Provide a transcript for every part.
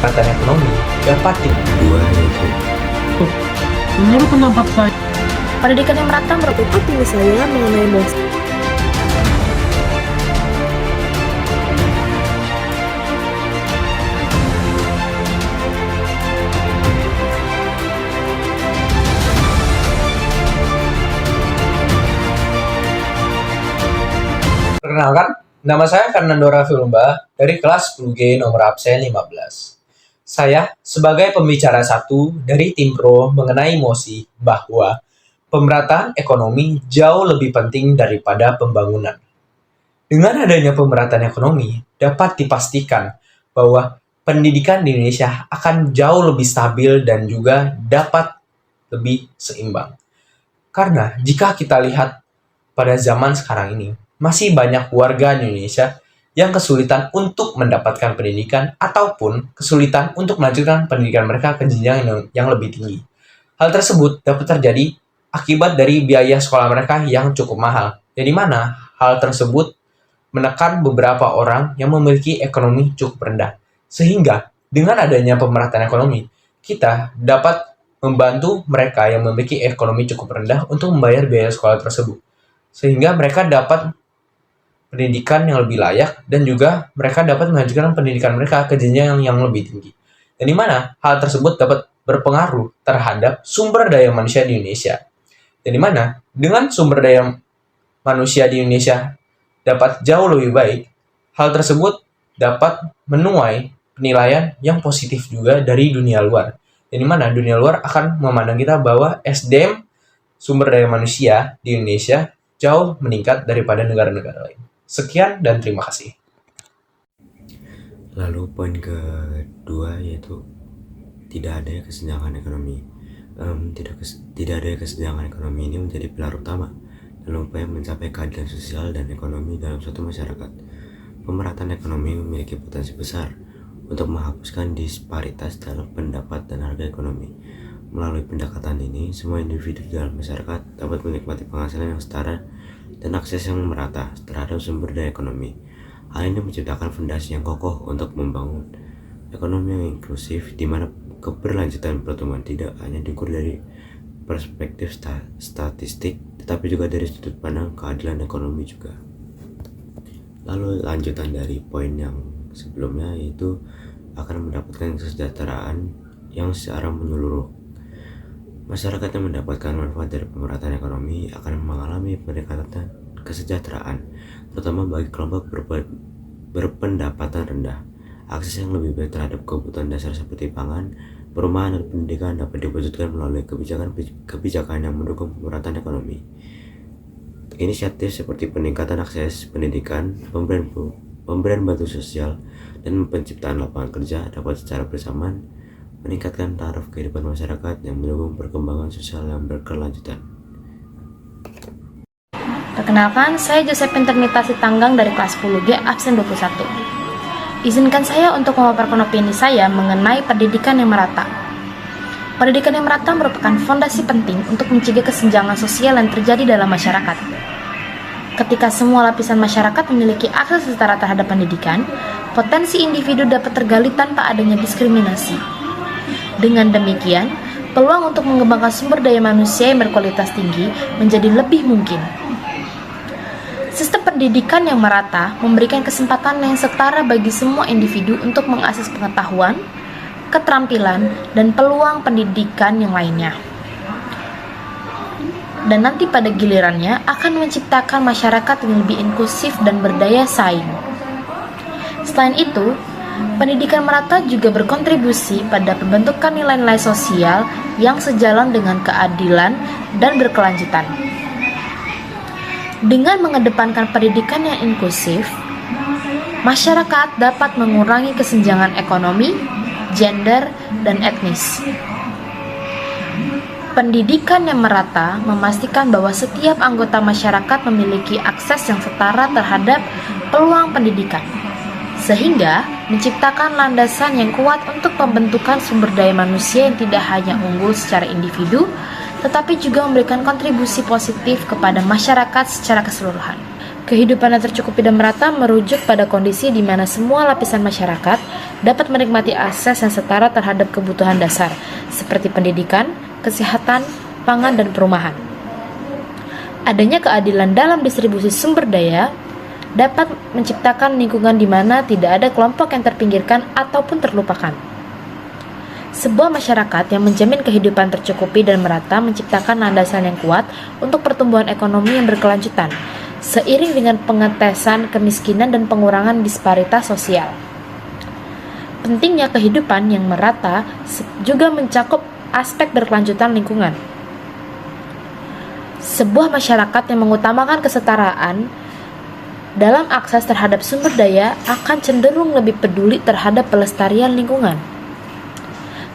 pemerataan ekonomi dapat Dua yaitu Menurut pendapat saya, Pendidikan yang merata merupakan opini saya mengenai bos. Perkenalkan, nama saya Fernando Filumba dari kelas 10G nomor absen 15. Saya sebagai pembicara satu dari tim pro mengenai mosi bahwa pemerataan ekonomi jauh lebih penting daripada pembangunan. Dengan adanya pemerataan ekonomi, dapat dipastikan bahwa pendidikan di Indonesia akan jauh lebih stabil dan juga dapat lebih seimbang. Karena jika kita lihat pada zaman sekarang ini, masih banyak warga Indonesia yang kesulitan untuk mendapatkan pendidikan ataupun kesulitan untuk melanjutkan pendidikan mereka ke jenjang yang lebih tinggi. Hal tersebut dapat terjadi akibat dari biaya sekolah mereka yang cukup mahal, yang dimana hal tersebut menekan beberapa orang yang memiliki ekonomi cukup rendah. Sehingga dengan adanya pemerataan ekonomi, kita dapat membantu mereka yang memiliki ekonomi cukup rendah untuk membayar biaya sekolah tersebut. Sehingga mereka dapat pendidikan yang lebih layak dan juga mereka dapat melanjutkan pendidikan mereka ke jenjang yang lebih tinggi. Dan di mana hal tersebut dapat berpengaruh terhadap sumber daya manusia di Indonesia. Dan di mana dengan sumber daya manusia di Indonesia dapat jauh lebih baik, hal tersebut dapat menuai penilaian yang positif juga dari dunia luar. Dan di mana dunia luar akan memandang kita bahwa SDM sumber daya manusia di Indonesia jauh meningkat daripada negara-negara lain. Sekian dan terima kasih. Lalu poin kedua yaitu tidak adanya kesenjangan ekonomi. Tidak adanya kesenjangan ekonomi ini menjadi pilar utama dalam upaya mencapai keadilan sosial dan ekonomi dalam suatu masyarakat. Pemerataan ekonomi memiliki potensi besar untuk menghapuskan disparitas dalam pendapat dan harga ekonomi. Melalui pendekatan ini, semua individu dalam masyarakat dapat menikmati penghasilan yang setara dan akses yang merata terhadap sumber daya ekonomi. Hal ini menciptakan fondasi yang kokoh untuk membangun ekonomi yang inklusif, di mana keberlanjutan pertumbuhan tidak hanya diukur dari perspektif statistik, tetapi juga dari sudut pandang keadilan ekonomi juga. Lalu lanjutan dari poin yang sebelumnya yaitu akan mendapatkan kesejahteraan yang secara menyeluruh. Masyarakat yang mendapatkan manfaat dari pemerataan ekonomi akan mengalami peningkatan kesejahteraan, terutama bagi kelompok berpendapatan rendah. Akses yang lebih baik terhadap kebutuhan dasar seperti pangan, perumahan, dan pendidikan dapat diwujudkan melalui kebijakan yang mendukung pemerataan ekonomi. Inisiatif seperti peningkatan akses pendidikan, pemberian bantuan sosial, dan penciptaan lapangan kerja dapat secara bersamaan meningkatkan taraf kehidupan masyarakat yang mendukung perkembangan sosial yang berkelanjutan. Perkenalkan, saya Josephine Ternitasi Tanggang dari kelas 10G absen 21. Izinkan saya untuk memaparkan opini saya mengenai pendidikan yang merata. Pendidikan yang merata merupakan fondasi penting untuk mencegah kesenjangan sosial yang terjadi dalam masyarakat. Ketika semua lapisan masyarakat memiliki akses setara terhadap pendidikan, potensi individu dapat tergali tanpa adanya diskriminasi. Dengan demikian, peluang untuk mengembangkan sumber daya manusia yang berkualitas tinggi menjadi lebih mungkin. Sistem pendidikan yang merata memberikan kesempatan yang setara bagi semua individu untuk mengakses pengetahuan, keterampilan, dan peluang pendidikan yang lainnya. Dan nanti pada gilirannya akan menciptakan masyarakat yang lebih inklusif dan berdaya saing. Selain itu, pendidikan merata juga berkontribusi pada pembentukan nilai-nilai sosial yang sejalan dengan keadilan dan berkelanjutan. Dengan mengedepankan pendidikan yang inklusif, masyarakat dapat mengurangi kesenjangan ekonomi, gender, dan etnis. Pendidikan yang merata memastikan bahwa setiap anggota masyarakat memiliki akses yang setara terhadap peluang pendidikan, sehingga menciptakan landasan yang kuat untuk pembentukan sumber daya manusia yang tidak hanya unggul secara individu, tetapi juga memberikan kontribusi positif kepada masyarakat secara keseluruhan. Kehidupan yang tercukupi dan merata merujuk pada kondisi di mana semua lapisan masyarakat dapat menikmati akses yang setara terhadap kebutuhan dasar, seperti pendidikan, kesehatan, pangan, dan perumahan. Adanya keadilan dalam distribusi sumber daya dapat menciptakan lingkungan di mana tidak ada kelompok yang terpinggirkan ataupun terlupakan. Sebuah masyarakat yang menjamin kehidupan tercukupi dan merata menciptakan landasan yang kuat untuk pertumbuhan ekonomi yang berkelanjutan, seiring dengan pengetesan kemiskinan dan pengurangan disparitas sosial. Pentingnya kehidupan yang merata juga mencakup aspek berkelanjutan lingkungan. Sebuah masyarakat yang mengutamakan kesetaraan dalam akses terhadap sumber daya akan cenderung lebih peduli terhadap pelestarian lingkungan.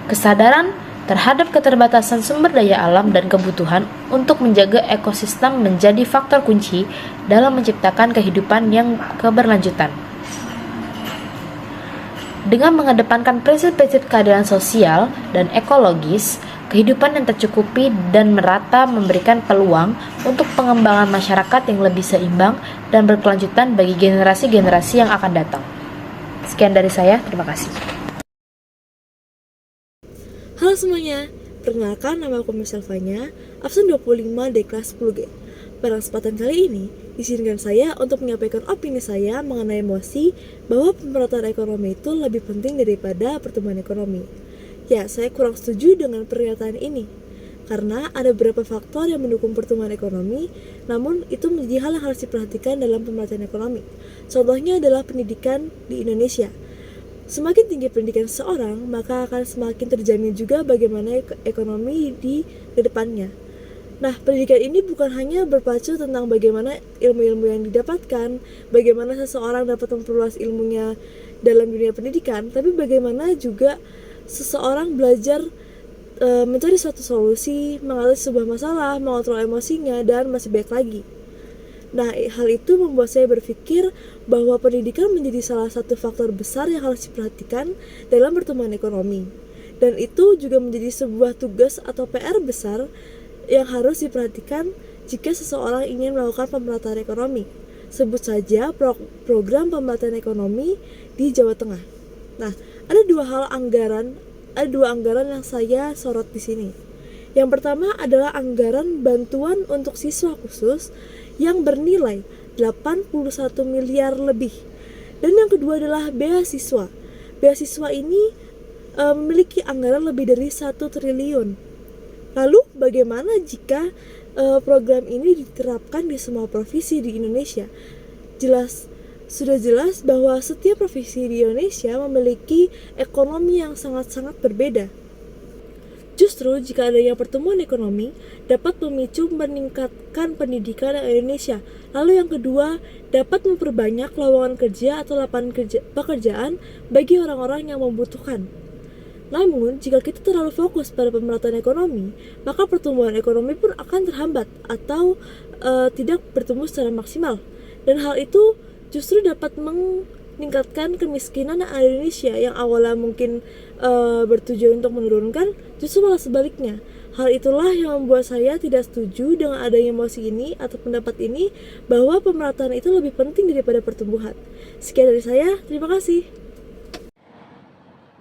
Kesadaran terhadap keterbatasan sumber daya alam dan kebutuhan untuk menjaga ekosistem menjadi faktor kunci dalam menciptakan kehidupan yang keberlanjutan. Dengan mengedepankan prinsip-prinsip keadilan sosial dan ekologis, kehidupan yang tercukupi dan merata memberikan peluang untuk pengembangan masyarakat yang lebih seimbang dan berkelanjutan bagi generasi-generasi yang akan datang. Sekian dari saya, terima kasih. Halo semuanya, perkenalkan nama aku Miss Selvanya, absen 25 di kelas 10G. Pada kesempatan kali ini, izinkan saya untuk menyampaikan opini saya mengenai emosi bahwa pemerataan ekonomi itu lebih penting daripada pertumbuhan ekonomi. Ya, saya kurang setuju dengan pernyataan ini, karena ada beberapa faktor yang mendukung pertumbuhan ekonomi, namun itu menjadi hal yang harus diperhatikan dalam pemerataan ekonomi. Contohnya adalah pendidikan di Indonesia. Semakin tinggi pendidikan seseorang, maka akan semakin terjamin juga bagaimana ekonomi di kedepannya. Nah, pendidikan ini bukan hanya berpacu tentang bagaimana ilmu-ilmu yang didapatkan, bagaimana seseorang dapat memperluas ilmunya dalam dunia pendidikan, tapi bagaimana juga seseorang belajar mencari suatu solusi, mengatasi sebuah masalah, mengontrol emosinya, dan masih banyak lagi. Nah, hal itu membuat saya berpikir bahwa pendidikan menjadi salah satu faktor besar yang harus diperhatikan dalam pertumbuhan ekonomi. Dan itu juga menjadi sebuah tugas atau PR besar yang harus diperhatikan jika seseorang ingin melakukan pemerataan ekonomi. Sebut saja program pemerataan ekonomi di Jawa Tengah. Nah, ada dua anggaran yang saya sorot di sini. Yang pertama adalah anggaran bantuan untuk siswa khusus yang bernilai 81 miliar lebih. Dan yang kedua adalah beasiswa. Beasiswa ini memiliki anggaran lebih dari 1 triliun. Lalu bagaimana jika program ini diterapkan di semua provinsi di Indonesia? Sudah jelas bahwa setiap provinsi di Indonesia memiliki ekonomi yang sangat-sangat berbeda. Justru jika adanya pertumbuhan ekonomi dapat memicu meningkatkan pendidikan di Indonesia. Lalu yang kedua, dapat memperbanyak lowongan kerja atau lapangan pekerjaan bagi orang-orang yang membutuhkan. Namun, jika kita terlalu fokus pada pemerataan ekonomi, maka pertumbuhan ekonomi pun akan terhambat atau tidak bertumbuh secara maksimal. Dan hal itu justru dapat meningkatkan kemiskinan di Indonesia yang awalnya mungkin bertujuan untuk menurunkan, justru malah sebaliknya. Hal itulah yang membuat saya tidak setuju dengan adanya emosi ini atau pendapat ini bahwa pemerataan itu lebih penting daripada pertumbuhan. Sekian dari saya, terima kasih.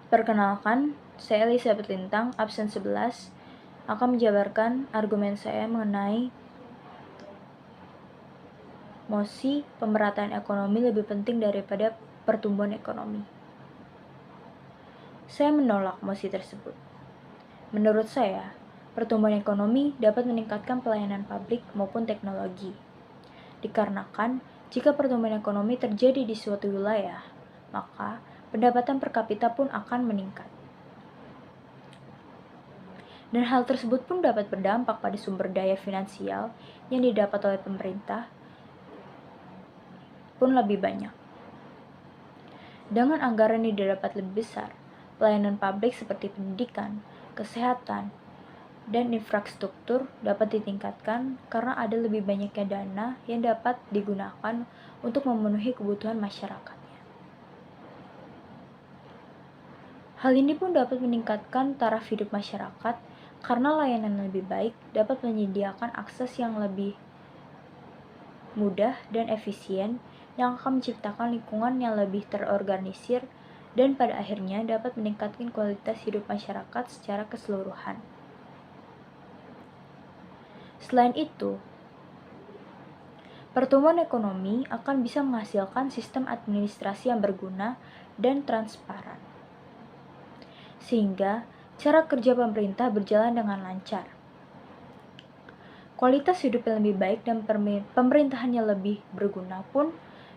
Perkenalkan, saya Elizabeth Lintang, absen 11, akan menjabarkan argumen saya mengenai mosi pemerataan ekonomi lebih penting daripada pertumbuhan ekonomi. Saya menolak mosi tersebut. Menurut saya, pertumbuhan ekonomi dapat meningkatkan pelayanan publik maupun teknologi. Dikarenakan, jika pertumbuhan ekonomi terjadi di suatu wilayah, maka pendapatan per kapita pun akan meningkat. Dan hal tersebut pun dapat berdampak pada sumber daya finansial yang didapat oleh pemerintah pun lebih banyak. Dengan anggaran yang didapat lebih besar, pelayanan publik seperti pendidikan, kesehatan, dan infrastruktur dapat ditingkatkan karena ada lebih banyaknya dana yang dapat digunakan untuk memenuhi kebutuhan masyarakatnya. Hal ini pun dapat meningkatkan taraf hidup masyarakat karena layanan yang lebih baik dapat menyediakan akses yang lebih mudah, dan efisien yang akan menciptakan lingkungan yang lebih terorganisir dan pada akhirnya dapat meningkatkan kualitas hidup masyarakat secara keseluruhan. Selain itu, pertumbuhan ekonomi akan bisa menghasilkan sistem administrasi yang berguna dan transparan, sehingga cara kerja pemerintah berjalan dengan lancar. Kualitas hidup yang lebih baik dan pemerintahan yang lebih berguna pun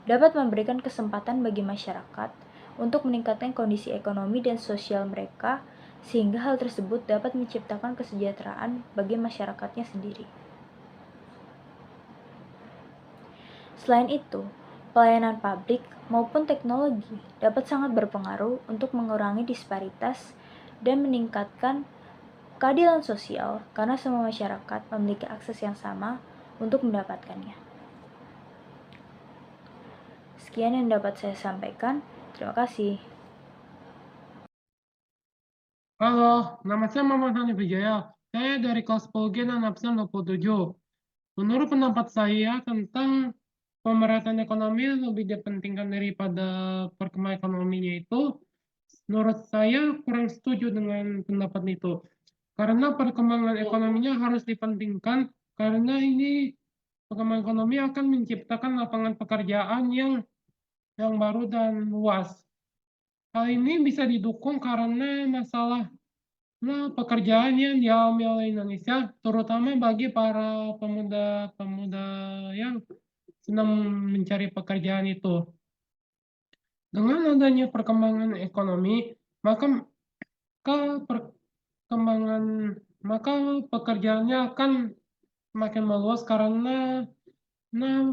dapat memberikan kesempatan bagi masyarakat untuk meningkatkan kondisi ekonomi dan sosial mereka, sehingga hal tersebut dapat menciptakan kesejahteraan bagi masyarakatnya sendiri. Selain itu, pelayanan publik maupun teknologi dapat sangat berpengaruh untuk mengurangi disparitas dan meningkatkan keadilan sosial karena semua masyarakat memiliki akses yang sama untuk mendapatkannya. Sekian yang dapat saya sampaikan. Terima kasih. Halo, nama saya Muhammad Hanif Wijaya. Saya dari kelas 10G dan absen 27. Menurut pendapat saya tentang pemerataan ekonomi lebih dipentingkan daripada perkembangan ekonominya itu, menurut saya kurang setuju dengan pendapat itu. Karena perkembangan ekonominya harus dipentingkan, karena ini perkembangan ekonomi akan menciptakan lapangan pekerjaan yang baru dan luas. Hal ini bisa didukung karena masalah pekerjaan yang dialami oleh Indonesia, terutama bagi para pemuda-pemuda yang sedang mencari pekerjaan itu. Dengan adanya perkembangan ekonomi, maka perkembangan maka pekerjaannya akan semakin meluas karena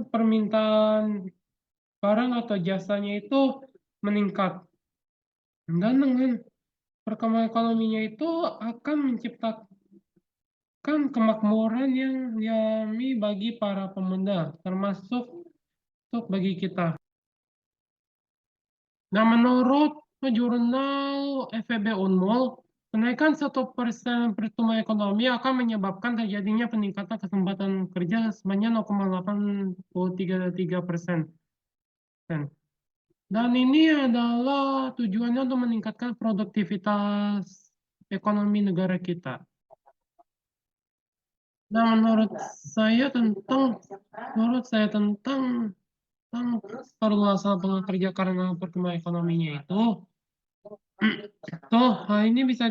permintaan barang atau jasanya itu meningkat. Dan dengan perkembangan ekonominya itu akan menciptakan kemakmuran yang dialami bagi para pemuda, termasuk bagi kita. Nah, menurut jurnal FEB Unmul, kenaikan 1% pertumbuhan ekonomi akan menyebabkan terjadinya peningkatan kesempatan kerja sebanyak 0,83%. Dan ini adalah tujuannya untuk meningkatkan produktivitas ekonomi negara kita. Nah, menurut saya tentang perluasan lapangan kerja karena pertumbuhan ekonominya itu, hal ini bisa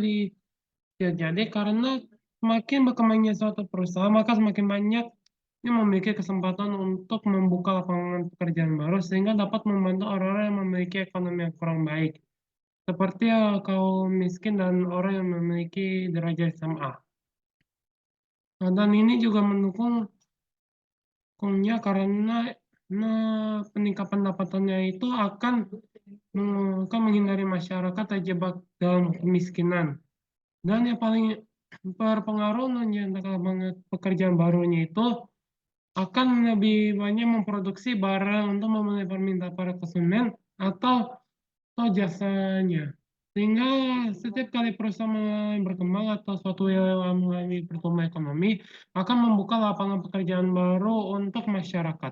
jadi karena semakin berkembangnya suatu perusahaan, maka semakin banyak yang memiliki kesempatan untuk membuka lapangan pekerjaan baru sehingga dapat membantu orang-orang yang memiliki ekonomi yang kurang baik, seperti kaum miskin dan orang yang memiliki derajat SMA. Nah, dan ini juga mendukungnya karena peningkatan pendapatannya itu akan menghindari masyarakat terjebak dalam kemiskinan. Dan yang paling berpengaruh menciptakan pekerjaan barunya itu akan lebih banyak memproduksi barang untuk memenuhi permintaan para konsumen atau jasanya. Sehingga setiap kali perusahaan berkembang atau suatu yang mengalami pertumbuhan ekonomi akan membuka lapangan pekerjaan baru untuk masyarakat.